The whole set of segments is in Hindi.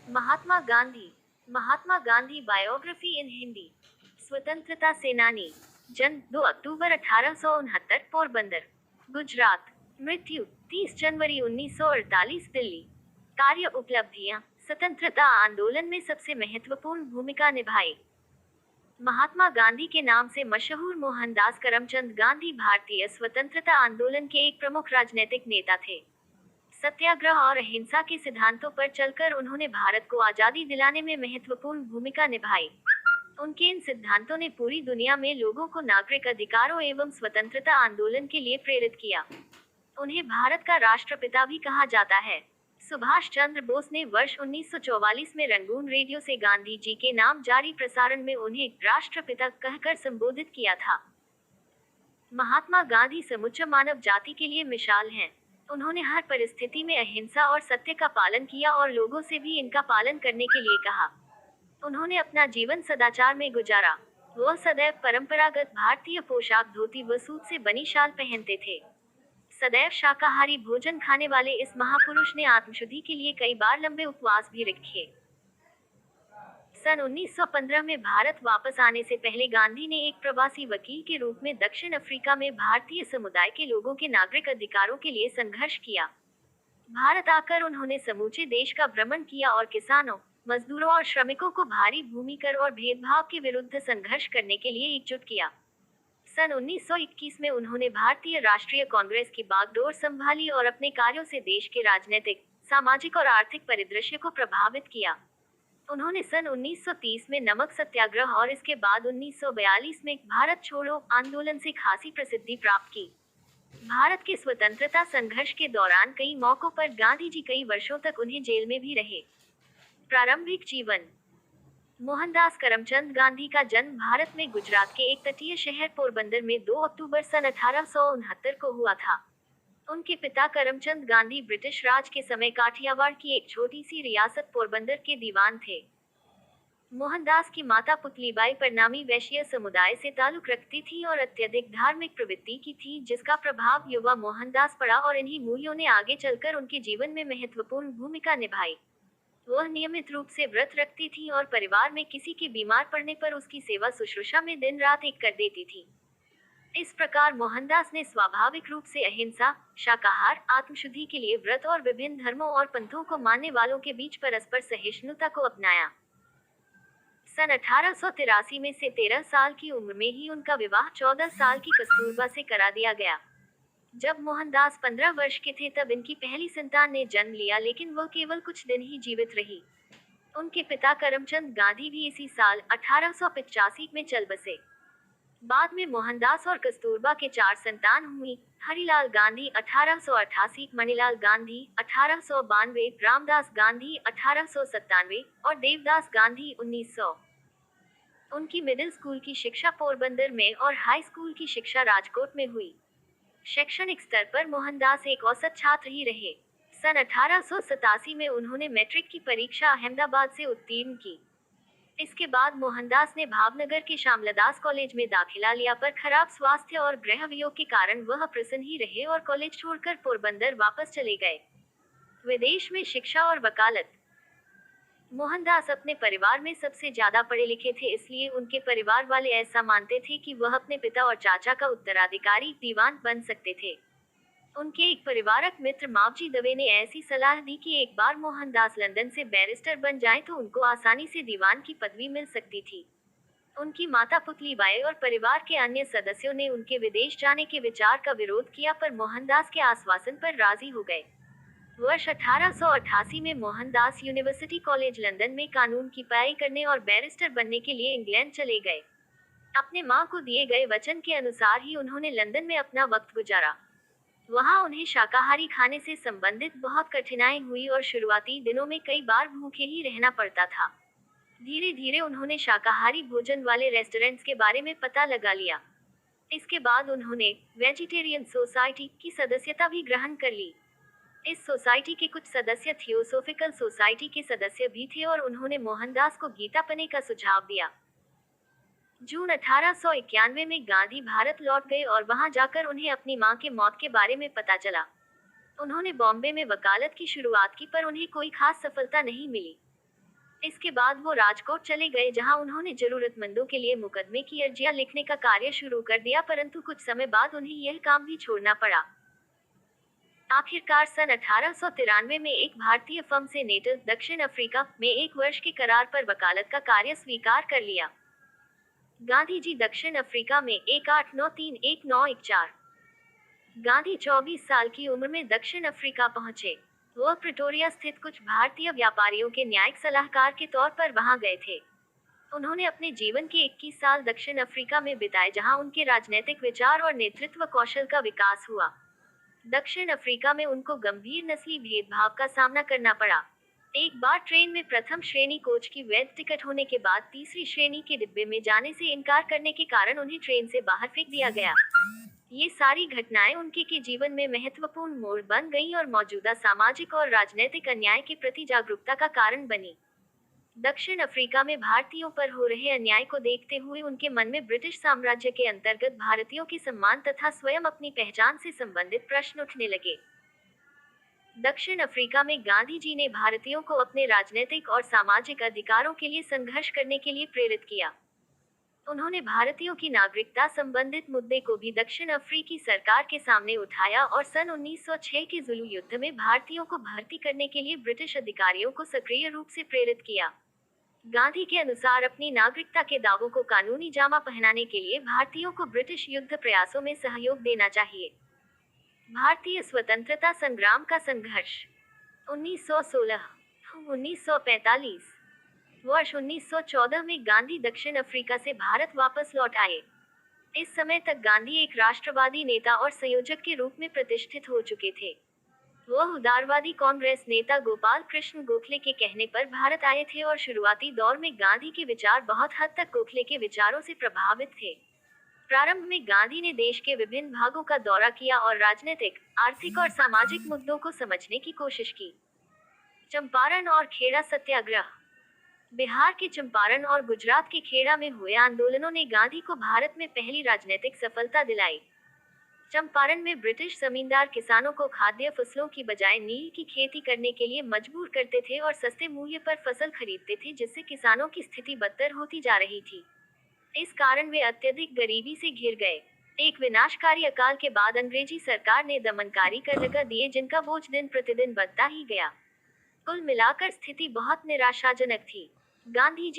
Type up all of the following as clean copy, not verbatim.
महात्मा गांधी। महात्मा गांधी बायोग्राफी इन हिंदी। स्वतंत्रता सेनानी, जन्म 2 अक्टूबर 1869, पोरबंदर, गुजरात। मृत्यु 30 जनवरी 1948, दिल्ली। कार्य उपलब्धियां, स्वतंत्रता आंदोलन में सबसे महत्वपूर्ण भूमिका निभाई। महात्मा गांधी के नाम से मशहूर मोहनदास करमचंद गांधी भारतीय स्वतंत्रता आंदोलन के एक प्रमुख राजनीतिक नेता थे। सत्याग्रह और अहिंसा के सिद्धांतों पर चलकर उन्होंने भारत को आजादी दिलाने में महत्वपूर्ण भूमिका निभाई। उनके इन सिद्धांतों ने पूरी दुनिया में लोगों को नागरिक अधिकारों एवं स्वतंत्रता आंदोलन के लिए प्रेरित किया। उन्हें भारत का राष्ट्रपिता भी कहा जाता है। सुभाष चंद्र बोस ने वर्ष 1944 में रंगून रेडियो से गांधी जी के नाम जारी प्रसारण में उन्हें राष्ट्रपिता कहकर संबोधित किया था। महात्मा गांधी समूचे मानव जाति के लिए मिसाल हैं। उन्होंने हर परिस्थिति में अहिंसा और सत्य का पालन किया और लोगों से भी इनका पालन करने के लिए कहा। उन्होंने अपना जीवन सदाचार में गुजारा। वह सदैव परंपरागत भारतीय पोशाक धोती व सूत से बनी शाल पहनते थे। सदैव शाकाहारी भोजन खाने वाले इस महापुरुष ने आत्मशुद्धि के लिए कई बार लंबे उपवास भी रखे। सन 1915 में भारत वापस आने से पहले गांधी ने एक प्रवासी वकील के रूप में दक्षिण अफ्रीका में भारतीय समुदाय के लोगों के नागरिक अधिकारों के लिए संघर्ष किया। भारत आकर उन्होंने समूचे देश का भ्रमण किया और किसानों, मजदूरों और श्रमिकों को भारी भूमि कर और भेदभाव के विरुद्ध संघर्ष करने के लिए एकजुट किया। सन 1921 में उन्होंने भारतीय राष्ट्रीय कांग्रेस की बागडोर संभाली और अपने कार्यों से देश के राजनीतिक, सामाजिक और आर्थिक परिदृश्य को प्रभावित किया। उन्होंने सन 1930 में नमक सत्याग्रह और इसके बाद 1942 में भारत छोड़ो आंदोलन से खासी प्रसिद्धि प्राप्त की। भारत के स्वतंत्रता संघर्ष के दौरान कई मौकों पर गांधी जी कई वर्षों तक उन्हें जेल में भी रहे। प्रारंभिक जीवन। मोहनदास करमचंद गांधी का जन्म भारत में गुजरात के एक तटीय शहर पोरबंदर में 2 अक्टूबर सन 1869 को हुआ था। उनके पिता करमचंद गांधी ब्रिटिश राज के समय काठियावाड़ की एक छोटी सी रियासत पोरबंदर के दीवान थे। मोहनदास की माता पुतलीबाई परिणामी वैश्य समुदाय से ताल्लुक रखती थी और अत्यधिक धार्मिक प्रवृत्ति की थी, जिसका प्रभाव युवा मोहनदास पड़ा और इन्हीं मूल्यों ने आगे चलकर उनके जीवन में महत्वपूर्ण भूमिका निभाई। वह नियमित रूप से व्रत रखती थी और परिवार में किसी के बीमार पड़ने पर उसकी सेवा शुश्रूषा में दिन रात एक कर देती थी। इस प्रकार मोहनदास ने स्वाभाविक रूप से अहिंसा, शाकाहार, आत्मशुद्धि के लिए व्रत और विभिन्न धर्मों और पंथों को मानने वालों के बीच परस्पर सहिष्णुता को अपनाया। सन 1883 में से 13 साल की उम्र में ही उनका विवाह 14 साल की कस्तूरबा से करा दिया गया। जब मोहनदास 15 वर्ष के थे तब इनकी पहली संतान ने जन्म लिया, लेकिन वह केवल कुछ दिन ही जीवित रही। उनके पिता करमचंद गांधी भी इसी साल 1885 में चल बसे। बाद में मोहनदास और कस्तूरबा के 4 संतान हुई। हरिलाल गांधी 1888, मणिलाल गांधी 1892, रामदास गांधी 1897 और देवदास गांधी 1900। उनकी मिडिल स्कूल की शिक्षा पोरबंदर में और हाई स्कूल की शिक्षा राजकोट में हुई। शैक्षणिक स्तर पर मोहनदास एक औसत छात्र ही रहे। सन 1887 में उन्होंने मैट्रिक की परीक्षा अहमदाबाद से उत्तीर्ण की। इसके बाद मोहनदास ने भावनगर के श्यामलदास कॉलेज में दाखिला लिया, पर खराब स्वास्थ्य और गृह वियोग के कारण वह प्रसन्न ही रहे और कॉलेज छोड़कर पोरबंदर वापस चले गए। विदेश में शिक्षा और वकालत। मोहनदास अपने परिवार में सबसे ज्यादा पढ़े लिखे थे, इसलिए उनके परिवार वाले ऐसा मानते थे कि वह अपने पिता और चाचा का उत्तराधिकारी दीवान बन सकते थे। उनके एक परिवारक मित्र मावजी दवे ने ऐसी सलाह दी कि एक बार मोहनदास लंदन से बैरिस्टर बन जाएं तो उनको आसानी से दीवान की पदवी मिल सकती थी। उनकी माता पुतलीबाई और परिवार के अन्य सदस्यों ने उनके विदेश जाने के विचार का विरोध किया, पर मोहनदास के आश्वासन पर राजी हो गए। वर्ष 1888 में मोहनदास यूनिवर्सिटी कॉलेज लंदन में कानून की पढ़ाई करने और बैरिस्टर बनने के लिए इंग्लैंड चले गए। अपने मां को दिए गए वचन के अनुसार ही उन्होंने लंदन में अपना वक्त गुजारा। वहां उन्हें शाकाहारी खाने से संबंधित बहुत कठिनाई हुई और शुरुआती दिनों में कई बार भूखे ही रहना पड़ता था। धीरे धीरे उन्होंने शाकाहारी भोजन वाले रेस्टोरेंट्स के बारे में पता लगा लिया। इसके बाद उन्होंने वेजिटेरियन सोसाइटी की सदस्यता भी ग्रहण कर ली। इस सोसाइटी के कुछ सदस्य थियोसोफिकल सोसाइटी के सदस्य भी थे और उन्होंने मोहनदास को गीता पढ़ने का सुझाव दिया। जून 1891 में गांधी भारत लौट गए और वहां जाकर उन्हें अपनी मां के मौत के बारे में पता चला। उन्होंने बॉम्बे में वकालत की शुरुआत की, पर उन्हें कोई खास सफलता नहीं मिली। इसके बाद वो राजकोट चले गए, जहां उन्होंने जरूरतमंदों के लिए मुकदमे की अर्जियां लिखने का कार्य शुरू कर दिया, परंतु कुछ समय बाद उन्हें यह काम भी छोड़ना पड़ा। आखिरकार सन 1893 में एक भारतीय फर्म से नेटल दक्षिण अफ्रीका में 1 वर्ष के करार पर वकालत का कार्य स्वीकार कर लिया। गांधी जी दक्षिण अफ्रीका में 1893-1914। गांधी 24 साल की उम्र में दक्षिण अफ्रीका पहुंचे। वह प्रिटोरिया स्थित कुछ भारतीय व्यापारियों के न्यायिक सलाहकार के तौर पर वहां गए थे। उन्होंने अपने जीवन के 21 साल दक्षिण अफ्रीका में बिताए, जहां उनके राजनीतिक विचार और नेतृत्व कौशल का विकास हुआ। दक्षिण अफ्रीका में उनको गंभीर नस्ली भेदभाव का सामना करना पड़ा। एक बार ट्रेन में प्रथम श्रेणी कोच की वैध टिकट होने के बाद तीसरी श्रेणी के डिब्बे में जाने से इनकार करने के कारण उन्हें ट्रेन से बाहर फेंक दिया गया। ये सारी घटनाएं उनके के जीवन में महत्वपूर्ण मोड़ बन गईं और मौजूदा सामाजिक और राजनीतिक अन्याय के प्रति जागरूकता का कारण बनी। दक्षिण अफ्रीका में भारतीयों पर हो रहे अन्याय को देखते हुए उनके मन में ब्रिटिश साम्राज्य के अंतर्गत भारतीयों के सम्मान तथा स्वयं अपनी पहचान से संबंधित प्रश्न उठने लगे। दक्षिण अफ्रीका में गांधी जी ने भारतीयों को अपने राजनीतिक और सामाजिक अधिकारों के लिए संघर्ष करने के लिए प्रेरित किया। उन्होंने भारतीयों की नागरिकता संबंधित मुद्दे को भी दक्षिण अफ्रीकी सरकार के सामने उठाया और सन 1906 के जुलू युद्ध में भारतीयों को भर्ती करने के लिए ब्रिटिश अधिकारियों को सक्रिय रूप से प्रेरित किया। गांधी के अनुसार अपनी नागरिकता के दावों को कानूनी जामा पहनाने के लिए भारतीयों को ब्रिटिश युद्ध प्रयासों में सहयोग देना चाहिए। भारतीय स्वतंत्रता संग्राम का संघर्ष 1916-1945। वर्ष 1914 में गांधी दक्षिण अफ्रीका से भारत वापस लौट आए। इस समय तक गांधी एक राष्ट्रवादी नेता और संयोजक के रूप में प्रतिष्ठित हो चुके थे। वह उदारवादी कांग्रेस नेता गोपाल कृष्ण गोखले के कहने पर भारत आए थे और शुरुआती दौर में गांधी के विचार बहुत हद तक गोखले के विचारों से प्रभावित थे। प्रारंभ में गांधी ने देश के विभिन्न भागों का दौरा किया और राजनीतिक, आर्थिक और सामाजिक मुद्दों को समझने की कोशिश की। चंपारण और खेड़ा सत्याग्रह। बिहार के चंपारण और गुजरात के खेड़ा में हुए आंदोलनों ने गांधी को भारत में पहली राजनीतिक सफलता दिलाई। चंपारण में ब्रिटिश जमींदार किसानों को खाद्य फसलों की बजाय नील की खेती करने के लिए मजबूर करते थे और सस्ते मूल्य पर फसल खरीदते थे, जिससे किसानों की स्थिति बदतर होती जा रही थी। इस कारण वे अत्यधिक गरीबी से घिर गए। एक विनाशकारी अकाल के बाद अंग्रेजी सरकार ने दमनकारी कर लगा दिए, जिनका बोझ दिन प्रतिदिन बढ़ता ही गया। कुल मिलाकर स्थिति बहुत निराशाजनक थी। गांधी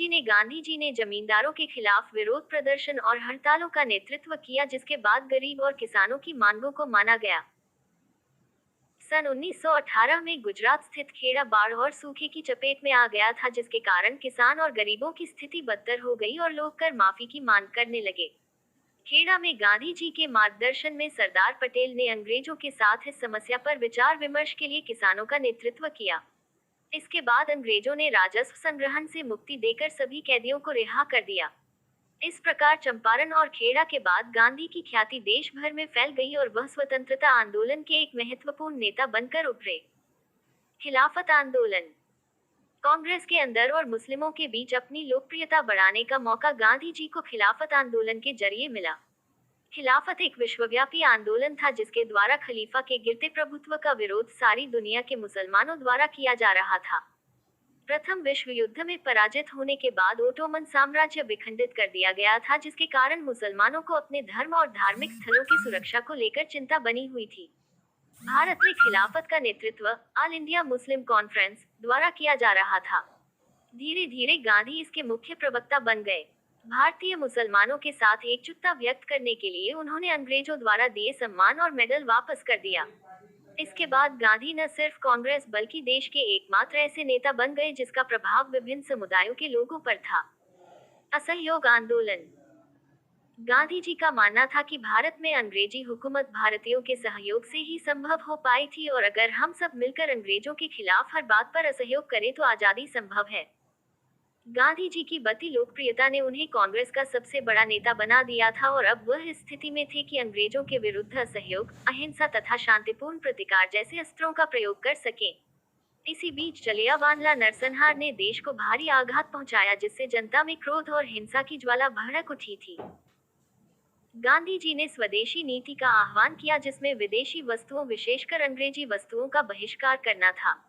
जी ने जमींदारों के खिलाफ विरोध प्रदर्शन और हड़तालों का नेतृत्व किया, जिसके बाद गरीब और किसानों की मांगों को माना गया। सन 1918 में गुजरात स्थित खेड़ा बाढ़ और सूखे की चपेट में आ गया था, जिसके कारण किसान और गरीबों की स्थिति बदतर हो गई और लोग कर माफी की मांग करने लगे। खेड़ा में गांधी जी के मार्गदर्शन में सरदार पटेल ने अंग्रेजों के साथ इस समस्या पर विचार विमर्श के लिए किसानों का नेतृत्व किया। इसके बाद अंग्रेजों ने राजस्व संग्रहण से मुक्ति देकर सभी कैदियों को रिहा कर दिया। इस प्रकार चंपारण और खेड़ा के बाद गांधी की ख्याति देश भर में फैल गई और वह स्वतंत्रता आंदोलन के एक महत्वपूर्ण नेता बनकर उभरे। खिलाफत आंदोलन। कांग्रेस के अंदर और मुस्लिमों के बीच अपनी लोकप्रियता बढ़ाने का मौका गांधी जी को खिलाफत आंदोलन के जरिए मिला। खिलाफत एक विश्वव्यापी आंदोलन था, जिसके द्वारा खलीफा के गिरते प्रभुत्व का विरोध सारी दुनिया के मुसलमानों द्वारा किया जा रहा था। प्रथम विश्व युद्ध में पराजित होने के बाद ओटोमन साम्राज्य विखंडित कर दिया गया था, जिसके कारण मुसलमानों को अपने धर्म और धार्मिक स्थलों की सुरक्षा को लेकर चिंता बनी हुई थी। भारत में खिलाफत का नेतृत्व ऑल इंडिया मुस्लिम कॉन्फ्रेंस द्वारा किया जा रहा था। धीरे धीरे गांधी इसके मुख्य प्रवक्ता बन गए। भारतीय मुसलमानों के साथ एकजुटता व्यक्त करने के लिए उन्होंने अंग्रेजों द्वारा दिए सम्मान और मेडल वापस कर दिया। इसके बाद गांधी न सिर्फ कांग्रेस बल्कि देश के एकमात्र ऐसे नेता बन गए जिसका प्रभाव विभिन्न समुदायों के लोगों पर था। असहयोग आंदोलन। गांधी जी का मानना था कि भारत में अंग्रेजी हुकूमत भारतीयों के सहयोग से ही संभव हो पाई थी और अगर हम सब मिलकर अंग्रेजों के खिलाफ हर बात पर असहयोग करें तो आजादी संभव है। गांधी जी की बढ़ती लोकप्रियता ने उन्हें कांग्रेस का सबसे बड़ा नेता बना दिया था और अब वह इस स्थिति में थे कि अंग्रेजों के विरुद्ध असहयोग, अहिंसा तथा शांतिपूर्ण प्रतिकार जैसे अस्त्रों का प्रयोग कर सकें। इसी बीच जलियांवाला नरसंहार ने देश को भारी आघात पहुंचाया, जिससे जनता में क्रोध और हिंसा की ज्वाला भड़क उठी थी। गांधी जी ने स्वदेशी नीति का आह्वान किया, जिसमें विदेशी वस्तुओं विशेषकर अंग्रेजी वस्तुओं का बहिष्कार करना था।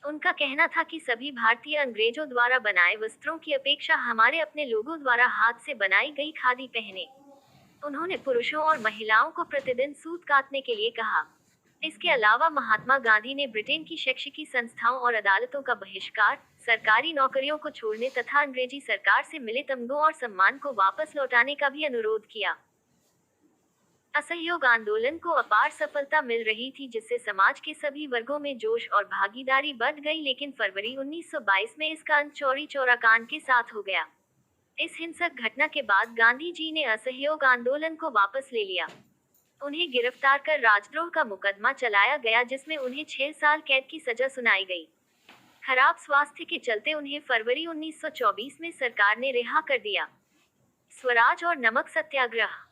उनका कहना था कि सभी भारतीय अंग्रेजों द्वारा बनाए वस्त्रों की अपेक्षा हमारे अपने लोगों द्वारा हाथ से बनाई गई खादी पहने। उन्होंने पुरुषों और महिलाओं को प्रतिदिन सूत काटने के लिए कहा। इसके अलावा महात्मा गांधी ने ब्रिटेन की शैक्षिकी संस्थाओं और अदालतों का बहिष्कार, सरकारी नौकरियों को छोड़ने तथा अंग्रेजी सरकार से मिले तमगों और सम्मान को वापस लौटाने का भी अनुरोध किया। असहयोग आंदोलन को अपार सफलता मिल रही थी, जिससे समाज के सभी वर्गों में जोश और भागीदारी बढ़ गई, लेकिन फरवरी 1922 में इसका अंत चौरी चौरा कांड के साथ हो गया। इस हिंसक घटना के बाद गांधी जी ने असहयोग आंदोलन को वापस ले लिया। उन्हें गिरफ्तार कर राजद्रोह का मुकदमा चलाया गया, जिसमें उन्हें 6 साल कैद की सजा सुनाई गई। खराब स्वास्थ्य के चलते उन्हें फरवरी 1924 में सरकार ने रिहा कर दिया। स्वराज और नमक सत्याग्रह।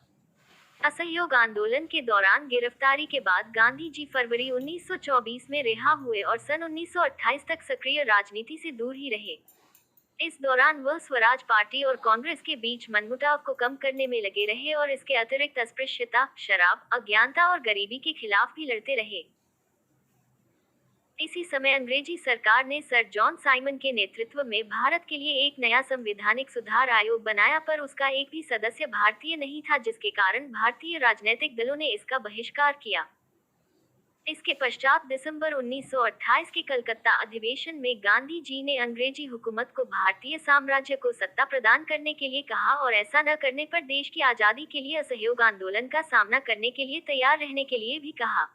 असहयोग आंदोलन के दौरान गिरफ्तारी के बाद गांधी जी फरवरी 1924 में रिहा हुए और सन 1928 तक सक्रिय राजनीति से दूर ही रहे। इस दौरान वह स्वराज पार्टी और कांग्रेस के बीच मनमुटाव को कम करने में लगे रहे और इसके अतिरिक्त अस्पृश्यता, शराब, अज्ञानता और गरीबी के खिलाफ भी लड़ते रहे। इसी समय अंग्रेजी सरकार ने सर जॉन साइमन के नेतृत्व में भारत के लिए एक नया संवैधानिक सुधार आयोग बनाया, पर उसका एक भी सदस्य भारतीय नहीं था, जिसके कारण भारतीय राजनीतिक दलों ने इसका बहिष्कार किया। इसके पश्चात दिसंबर 1928 के कलकत्ता अधिवेशन में गांधी जी ने अंग्रेजी हुकूमत को भारतीय साम्राज्य को सत्ता प्रदान करने के लिए कहा और ऐसा न करने पर देश की आजादी के लिए असहयोग आंदोलन का सामना करने के लिए तैयार रहने के लिए भी कहा।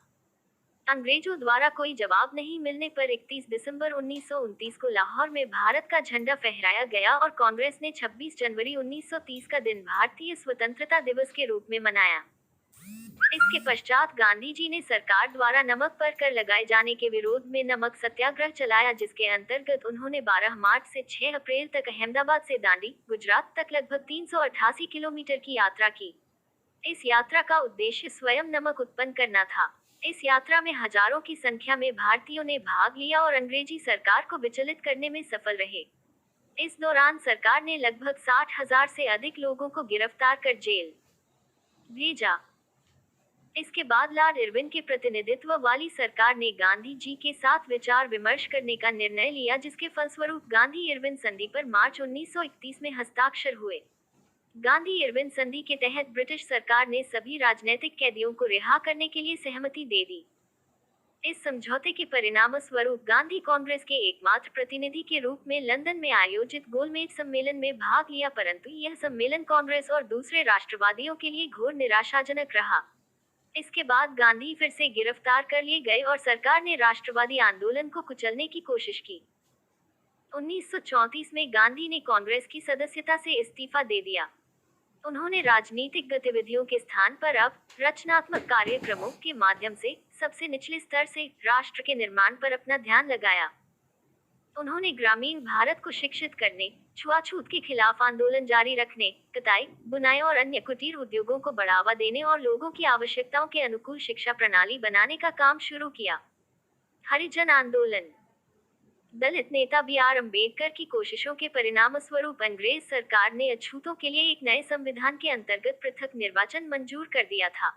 अंग्रेजों द्वारा कोई जवाब नहीं मिलने पर 31 दिसंबर 1929 को लाहौर में भारत का झंडा फहराया गया और कांग्रेस ने 26 जनवरी 1930 का दिन भारतीय स्वतंत्रता दिवस के रूप में मनाया। इसके पश्चात गांधी जी ने सरकार द्वारा नमक पर कर लगाए जाने के विरोध में नमक सत्याग्रह चलाया, जिसके अंतर्गत उन्होंने 12 मार्च से 6 अप्रैल तक अहमदाबाद से दांडी, गुजरात तक लगभग 388 किलोमीटर की यात्रा की। इस यात्रा का उद्देश्य स्वयं नमक उत्पन्न करना था। इस यात्रा में हजारों की संख्या में भारतीयों ने भाग लिया और अंग्रेजी सरकार को विचलित करने में सफल रहे। इस दौरान सरकार ने लगभग 60,000 से अधिक लोगों को गिरफ्तार कर जेल भेजा। इसके बाद लॉर्ड इरविन के प्रतिनिधित्व वाली सरकार ने गांधी जी के साथ विचार विमर्श करने का निर्णय लिया, जिसके फलस्वरूप गांधी इरविन संधि पर मार्च 1931 में हस्ताक्षर हुए। गांधी इरविन संधि के तहत ब्रिटिश सरकार ने सभी राजनीतिक कैदियों को रिहा करने के लिए सहमति दे दी। इस समझौते के परिणाम स्वरूप गांधी कांग्रेस के एकमात्र प्रतिनिधि के रूप में लंदन में आयोजित गोलमेज सम्मेलन में भाग लिया, परंतु यह सम्मेलन कांग्रेस और दूसरे राष्ट्रवादियों के लिए घोर निराशाजनक रहा। इसके बाद गांधी फिर से गिरफ्तार कर लिए गए और सरकार ने राष्ट्रवादी आंदोलन को कुचलने की कोशिश की। 1934 में गांधी ने कांग्रेस की सदस्यता से इस्तीफा दे दिया। उन्होंने राजनीतिक गतिविधियों के स्थान पर अब रचनात्मक कार्यक्रमों के माध्यम से सबसे निचले स्तर से राष्ट्र के निर्माण पर अपना ध्यान लगाया। उन्होंने ग्रामीण भारत को शिक्षित करने, छुआछूत के खिलाफ आंदोलन जारी रखने, कताई, बुनाई और अन्य कुटीर उद्योगों को बढ़ावा देने और लोगों की आवश्यकताओं के अनुकूल शिक्षा प्रणाली बनाने का काम शुरू किया। हरिजन आंदोलन। दलित नेता बी.आर. अम्बेडकर की कोशिशों के परिणाम स्वरूप अंग्रेज सरकार ने अछूतों के लिए एक नए संविधान के अंतर्गत पृथक निर्वाचन मंजूर कर दिया था।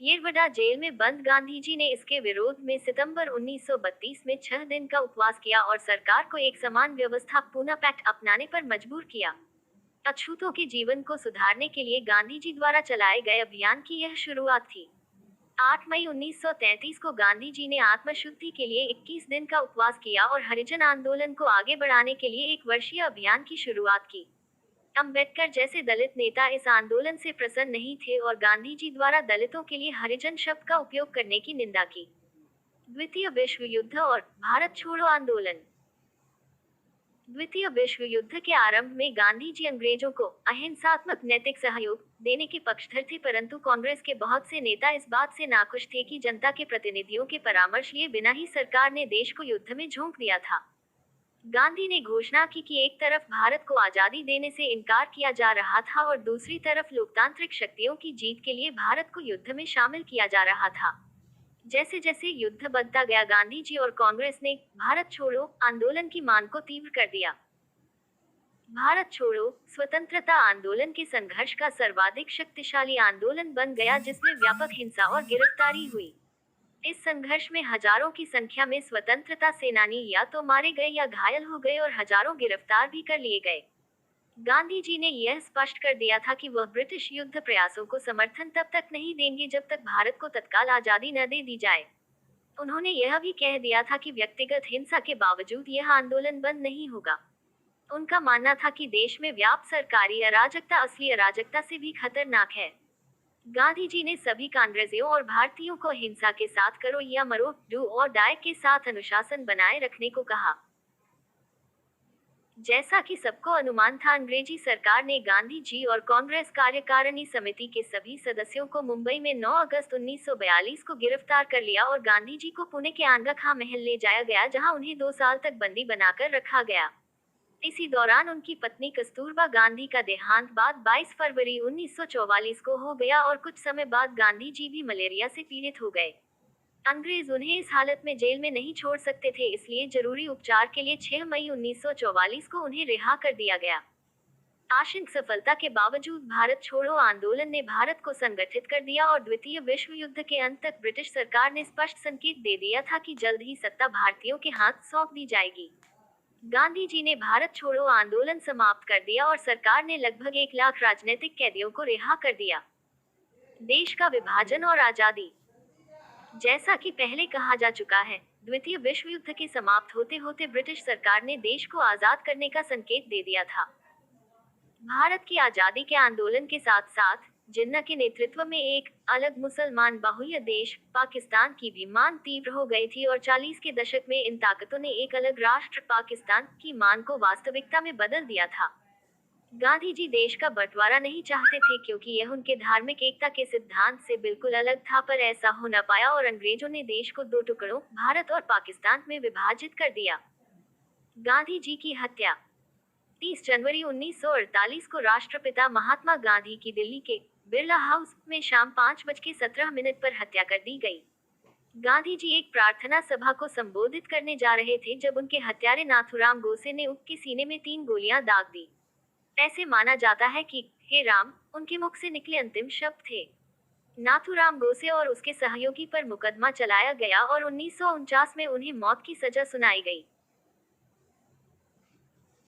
येरवडा जेल में बंद गांधी जी ने इसके विरोध में सितंबर 1932 में 6 दिन का उपवास किया और सरकार को एक समान व्यवस्था पूना पैक्ट अपनाने पर मजबूर किया। अछूतों के जीवन को सुधारने के लिए गांधी जी द्वारा चलाए गए अभियान की यह शुरुआत थी। 8 मई 1933 को गांधी जी ने आत्मशुद्धि के लिए 21 दिन का उपवास किया और हरिजन आंदोलन को आगे बढ़ाने के लिए 1 वर्षीय अभियान की शुरुआत की। अम्बेडकर जैसे दलित नेता इस आंदोलन से प्रसन्न नहीं थे और गांधी जी द्वारा दलितों के लिए हरिजन शब्द का उपयोग करने की निंदा की। द्वितीय विश्व युद्ध और भारत छोड़ो आंदोलन। द्वितीय विश्व युद्ध के आरंभ में गांधी जी अंग्रेजों को अहिंसात्मक नैतिक सहयोग देने के पक्षधर थे, परंतु कांग्रेस के बहुत से नेता इस बात से नाखुश थे कि जनता के प्रतिनिधियों के परामर्श लिए बिना ही सरकार ने देश को युद्ध में झोंक दिया था। गांधी ने घोषणा की कि एक तरफ भारत को आजादी देने से इनकार किया जा रहा था और दूसरी तरफ लोकतांत्रिक शक्तियों की जीत के लिए भारत को युद्ध में शामिल किया जा रहा था। जैसे जैसे युद्ध बढ़ता गया, गांधी जी और कांग्रेस ने भारत छोड़ो आंदोलन की मांग को तीव्र कर दिया। भारत छोड़ो स्वतंत्रता आंदोलन के संघर्ष का सर्वाधिक शक्तिशाली आंदोलन बन गया, जिसमें व्यापक हिंसा और गिरफ्तारी हुई। इस संघर्ष में हजारों की संख्या में स्वतंत्रता सेनानी या तो मारे गए या घायल हो गए और हजारों गिरफ्तार भी कर लिए गए। गांधी जी ने यह स्पष्ट कर दिया था कि वह ब्रिटिश युद्ध प्रयासों को समर्थन तब तक नहीं देंगे जब तक भारत को तत्काल आजादी न दे दी जाए। उन्होंने यह भी कह दिया था कि व्यक्तिगत हिंसा के बावजूद यह आंदोलन बंद नहीं होगा। उनका मानना था कि देश में व्याप्त सरकारी अराजकता असली अराजकता से भी खतरनाक है। गांधी जी ने सभी कांग्रेसियों और भारतीयों को हिंसा के साथ करो या मरो, डू और डाई के साथ अनुशासन बनाए रखने को कहा। जैसा कि सबको अनुमान था, अंग्रेजी सरकार ने गांधी जी और कांग्रेस कार्यकारिणी समिति के सभी सदस्यों को मुंबई में 9 अगस्त 1942 को गिरफ्तार कर लिया और गांधी जी को पुणे के आंगा खां महल ले जाया गया, जहां उन्हें 2 साल तक बंदी बनाकर रखा गया। इसी दौरान उनकी पत्नी कस्तूरबा गांधी का देहांत बाद 22 फरवरी 1944 को हो गया और कुछ समय बाद गांधी जी भी मलेरिया से पीड़ित हो गए। अंग्रेज उन्हें इस हालत में जेल में नहीं छोड़ सकते थे, इसलिए जरूरी उपचार के लिए 6 मई 1944 को उन्हें रिहा कर दिया गया। आंशिक सफलता के बावजूद भारत छोड़ो आंदोलन ने भारत को संगठित कर दिया और द्वितीय विश्व युद्ध के अंत तक ब्रिटिश सरकार ने स्पष्ट संकेत दे दिया था कि जल्द ही सत्ता भारतीयों के हाथ सौंप दी जाएगी। गांधी जी ने भारत छोड़ो आंदोलन समाप्त कर दिया और सरकार ने लगभग 1 लाख राजनीतिक कैदियों को रिहा कर दिया। देश का विभाजन और आजादी। जैसा कि पहले कहा जा चुका है, द्वितीय विश्व युद्ध के समाप्त होते होते ब्रिटिश सरकार ने देश को आजाद करने का संकेत दे दिया था। भारत की आजादी के आंदोलन के साथ साथ जिन्ना के नेतृत्व में एक अलग मुसलमान बाहुल्य देश पाकिस्तान की भी मांग तीव्र हो गई थी और 40 के दशक में इन ताकतों ने एक अलग राष्ट्र पाकिस्तान की मांग को वास्तविकता में बदल दिया था। गांधी जी देश का बंटवारा नहीं चाहते थे क्योंकि यह उनके धार्मिक एकता के सिद्धांत से बिल्कुल अलग था, पर ऐसा हो न पाया और अंग्रेजों ने देश को 2 टुकड़ों भारत और पाकिस्तान में विभाजित कर दिया। गांधी जी की हत्या। 30 जनवरी 1948 को राष्ट्रपिता महात्मा गांधी की दिल्ली के बिरला हाउस में शाम 5:17 पर हत्या कर दी गई। गांधी जी एक प्रार्थना सभा को संबोधित करने जा रहे थे जब उनके हत्यारे नाथूराम गोसे ने उनके सीने में 3 गोलियां दाग दी। ऐसे माना जाता है कि हे राम उनके मुख से निकले अंतिम शब्द थे। नाथूराम गोसे और उसके सहयोगी पर मुकदमा चलाया गया और 1949 में उन्हें मौत की सजा सुनाई गई।